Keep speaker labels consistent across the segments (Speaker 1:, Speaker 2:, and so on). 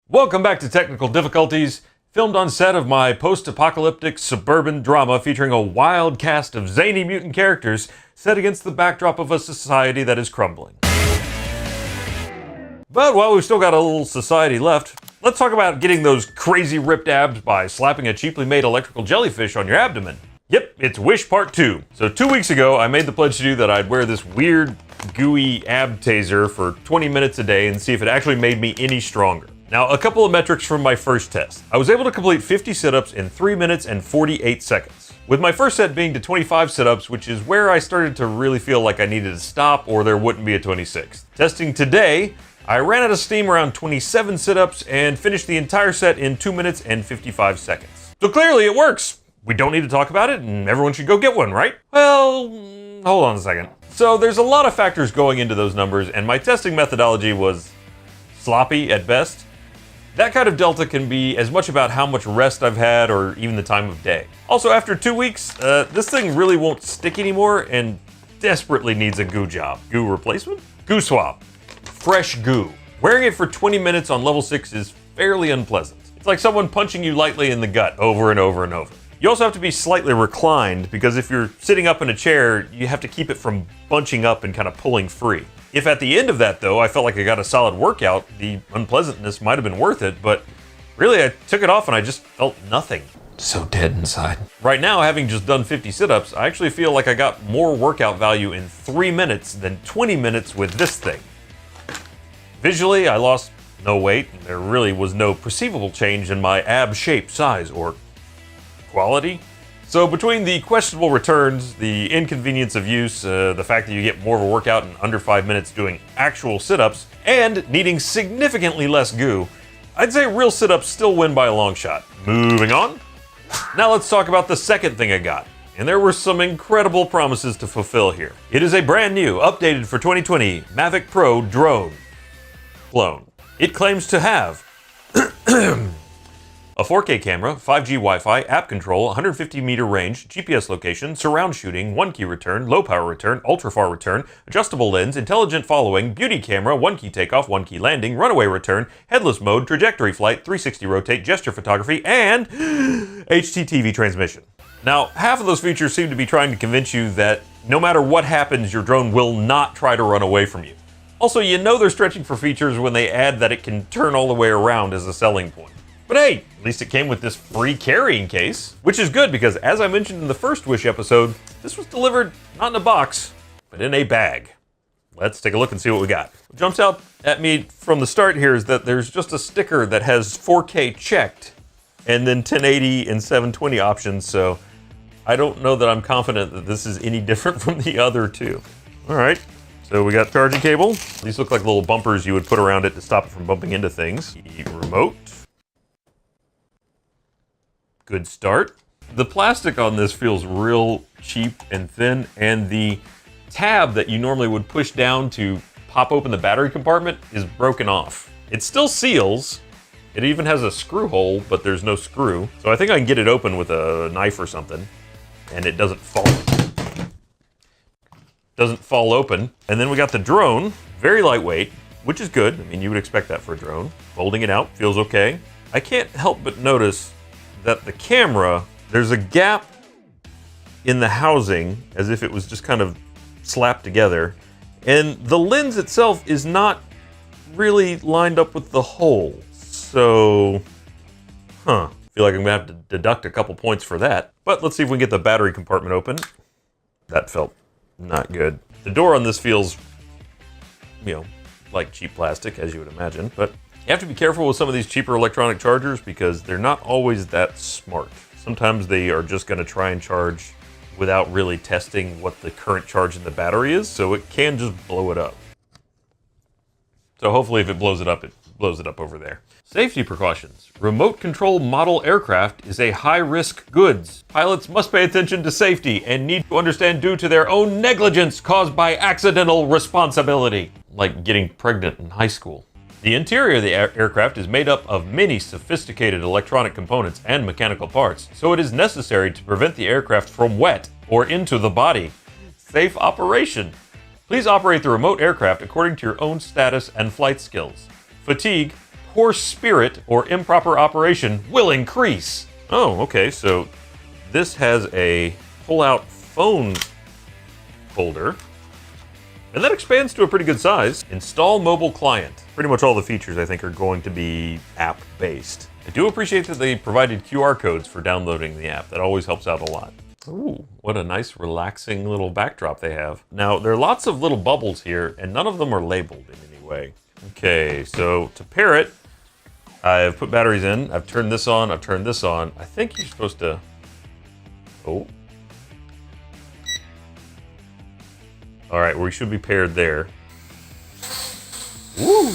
Speaker 1: Welcome back to Technical Difficulties, filmed on set of my post-apocalyptic suburban drama featuring a wild cast of zany mutant characters set against the backdrop of a society that is crumbling. But while we've still got a little society left, let's talk about getting those crazy ripped abs by slapping a cheaply made electrical jellyfish on your abdomen. Yep, it's Wish Part 2. So 2 weeks ago, I made the pledge to you that I'd wear this weird, gooey ab taser for 20 minutes a day and see if it actually made me any stronger. Now, a couple of metrics from my first test. I was able to complete 50 sit-ups in 3 minutes and 48 seconds. With my first set being to 25 sit-ups, which is where I started to really feel like I needed to stop or there wouldn't be a 26th. Testing today, I ran out of steam around 27 sit-ups and finished the entire set in 2 minutes and 55 seconds. So clearly it works! We don't need to talk about it and everyone should go get one, right? Well, hold on a second. So there's a lot of factors going into those numbers and my testing methodology was sloppy at best. That kind of delta can be as much about how much rest I've had or even the time of day. Also, after 2 weeks, this thing really won't stick anymore and desperately needs a goo job. Goo replacement? Goo swap. Fresh goo. Wearing it for 20 minutes on level 6 is fairly unpleasant. It's like someone punching you lightly in the gut over and over and over. You also have to be slightly reclined because if you're sitting up in a chair, you have to keep it from bunching up and kind of pulling free. If at the end of that, though, I felt like I got a solid workout, the unpleasantness might have been worth it, but really I took it off and I just felt nothing. So dead inside. Right now, having just done 50 sit-ups, I actually feel like I got more workout value in 3 minutes than 20 minutes with this thing. Visually, I lost no weight, and there really was no perceivable change in my ab shape, size, or quality. So between the questionable returns, the inconvenience of use, the fact that you get more of a workout in under 5 minutes doing actual sit-ups, and needing significantly less goo, I'd say real sit-ups still win by a long shot. Moving on. Now let's talk about the second thing I got. And there were some incredible promises to fulfill here. It is a brand new, updated for 2020 Mavic Pro drone clone. It claims to have a 4K camera, 5G Wi-Fi, app control, 150 meter range, GPS location, surround shooting, 1-key return, low power return, ultra far return, adjustable lens, intelligent following, beauty camera, 1-key takeoff, 1-key landing, runaway return, headless mode, trajectory flight, 360 rotate, gesture photography, and HDTV transmission. Now, half of those features seem to be trying to convince you that no matter what happens, your drone will not try to run away from you. Also, you know they're stretching for features when they add that it can turn all the way around as a selling point. But hey, at least it came with this free carrying case, which is good because as I mentioned in the first Wish episode, this was delivered not in a box, but in a bag. Let's take a look and see what we got. What jumps out at me from the start here is that there's just a sticker that has 4K checked and then 1080 and 720 options, so I don't know that I'm confident that this is any different from the other two. All right, so we got charging cable. These look like little bumpers you would put around it to stop it from bumping into things. The remote. Good start. The plastic on this feels real cheap and thin, and the tab that you normally would push down to pop open the battery compartment is broken off. It still seals. It even has a screw hole, but there's no screw. So I think I can get it open with a knife or something, and it doesn't fall open. And then we got the drone, very lightweight, which is good. I mean, you would expect that for a drone. Folding it out feels okay. I can't help but notice that the camera, there's a gap in the housing as if it was just kind of slapped together. And the lens itself is not really lined up with the hole. So, I feel like I'm gonna have to deduct a couple points for that. But let's see if we can get the battery compartment open. That felt not good. The door on this feels, like cheap plastic, as you would imagine, but you have to be careful with some of these cheaper electronic chargers because they're not always that smart. Sometimes they are just going to try and charge without really testing what the current charge in the battery is, so it can just blow it up. So hopefully if it blows it up over there. Safety precautions. Remote control model aircraft is a high-risk goods. Pilots must pay attention to safety and need to understand due to their own negligence caused by accidental responsibility, like getting pregnant in high school. The interior of the aircraft is made up of many sophisticated electronic components and mechanical parts, so it is necessary to prevent the aircraft from wet or into the body. Safe operation. Please operate the remote aircraft according to your own status and flight skills. Fatigue, poor spirit or improper operation will increase. Oh, okay, so this has a pull-out phone holder, and that expands to a pretty good size. Install mobile client. Pretty much all the features, I think, are going to be app-based. I do appreciate that they provided QR codes for downloading the app. That always helps out a lot. Ooh, what a nice, relaxing little backdrop they have. Now, there are lots of little bubbles here, and none of them are labeled in any way. Okay, so to pair it, I've put batteries in, I've turned this on, I've turned this on. I think you're supposed to... Oh. All right, we should be paired there. Woo!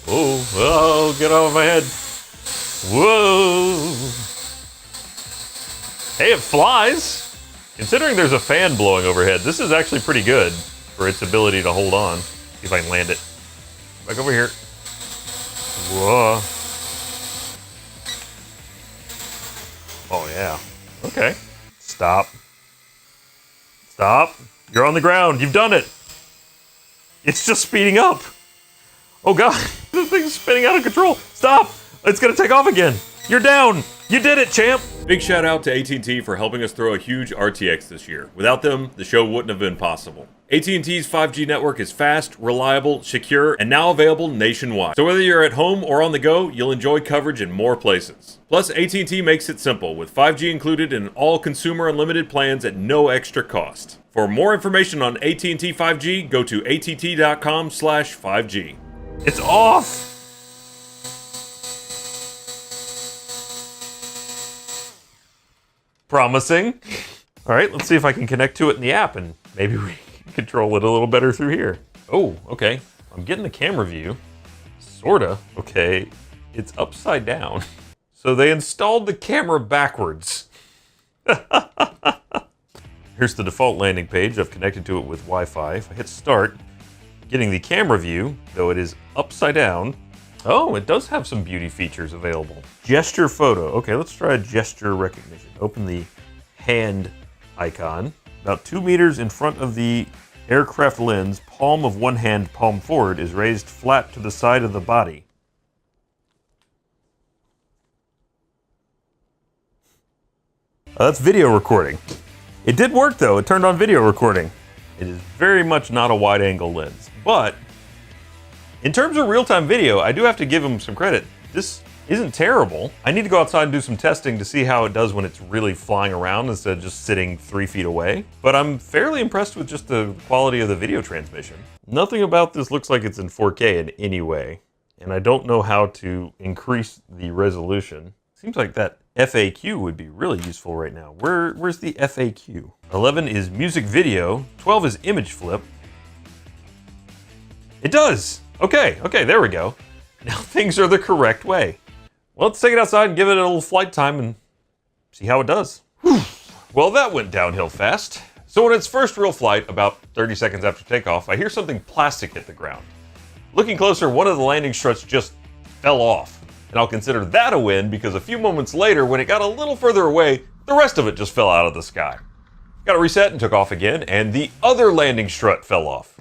Speaker 1: Oh, get out of my head. Whoa! Hey, it flies! Considering there's a fan blowing overhead, this is actually pretty good for its ability to hold on. See if I can land it. Back over here. Whoa. Oh, yeah. Okay. Stop. Stop. You're on the ground. You've done it. It's just speeding up. Oh, God. This thing's spinning out of control. Stop. It's going to take off again. You're down. You did it, champ. Big shout out to AT&T for helping us throw a huge RTX this year. Without them, the show wouldn't have been possible. AT&T's 5G network is fast, reliable, secure, and now available nationwide. So whether you're at home or on the go, you'll enjoy coverage in more places. Plus, AT&T makes it simple, with 5G included in all consumer unlimited plans at no extra cost. For more information on AT&T 5G, go to att.com/5G. It's off! Promising. All right, let's see if I can connect to it in the app, and maybe we can control it a little better through here. Oh, okay. I'm getting the camera view. Sorta. Okay, it's upside down. So they installed the camera backwards. Here's the default landing page. I've connected to it with Wi-Fi. If I hit start, getting the camera view, though it is upside down. Oh, it does have some beauty features available. Gesture photo. Okay, let's try gesture recognition. Open the hand icon. About 2 meters in front of the aircraft lens, palm of one hand, palm forward, is raised flat to the side of the body. That's video recording. It did work though, it turned on video recording. It is very much not a wide angle lens, but in terms of real-time video, I do have to give them some credit. This isn't terrible. I need to go outside and do some testing to see how it does when it's really flying around instead of just sitting 3 feet away. But I'm fairly impressed with just the quality of the video transmission. Nothing about this looks like it's in 4K in any way, and I don't know how to increase the resolution. Seems like that FAQ would be really useful right now. Where's the FAQ? 11 is music video, 12 is image flip. It does! Okay, there we go. Now things are the correct way. Well, let's take it outside and give it a little flight time and see how it does. Whew. Well, that went downhill fast. So on its first real flight, about 30 seconds after takeoff, I hear something plastic hit the ground. Looking closer, one of the landing struts just fell off. And I'll consider that a win because a few moments later, when it got a little further away, the rest of it just fell out of the sky. Got it reset and took off again, and the other landing strut fell off.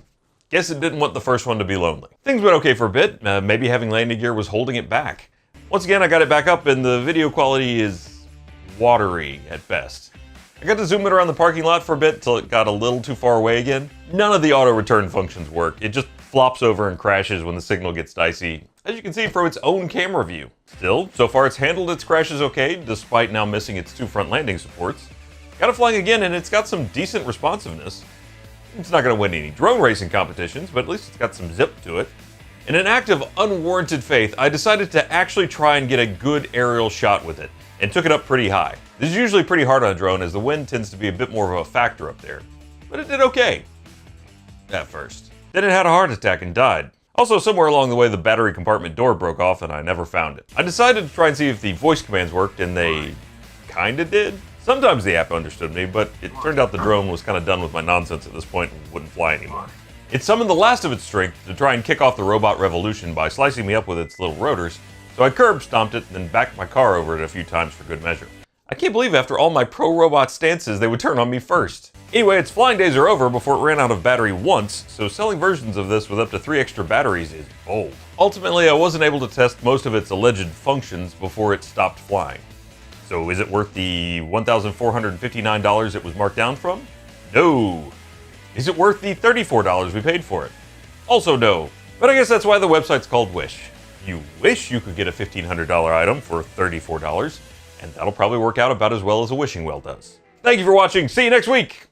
Speaker 1: Guess it didn't want the first one to be lonely. Things went okay for a bit. Maybe having landing gear was holding it back. Once again, I got it back up and the video quality is watery at best. I got to zoom it around the parking lot for a bit until it got a little too far away again. None of the auto return functions work. It just flops over and crashes when the signal gets dicey, as you can see from its own camera view. Still, so far it's handled its crashes okay, despite now missing its 2 front landing supports. Got it flying again and it's got some decent responsiveness. It's not going to win any drone racing competitions, but at least it's got some zip to it. In an act of unwarranted faith, I decided to actually try and get a good aerial shot with it, and took it up pretty high. This is usually pretty hard on a drone as the wind tends to be a bit more of a factor up there. But it did okay. At first. Then it had a heart attack and died. Also, somewhere along the way, the battery compartment door broke off and I never found it. I decided to try and see if the voice commands worked, and they kinda did. Sometimes the app understood me, but it turned out the drone was kind of done with my nonsense at this point and wouldn't fly anymore. It summoned the last of its strength to try and kick off the robot revolution by slicing me up with its little rotors, so I curb stomped it and then backed my car over it a few times for good measure. I can't believe after all my pro-robot stances they would turn on me first. Anyway, its flying days are over before it ran out of battery once, so selling versions of this with up to 3 extra batteries is bold. Ultimately, I wasn't able to test most of its alleged functions before it stopped flying. So is it worth the $1,459 it was marked down from? No. Is it worth the $34 we paid for it? Also no. But I guess that's why the website's called Wish. You wish you could get a $1,500 item for $34, and that'll probably work out about as well as a wishing well does. Thank you for watching. See you next week.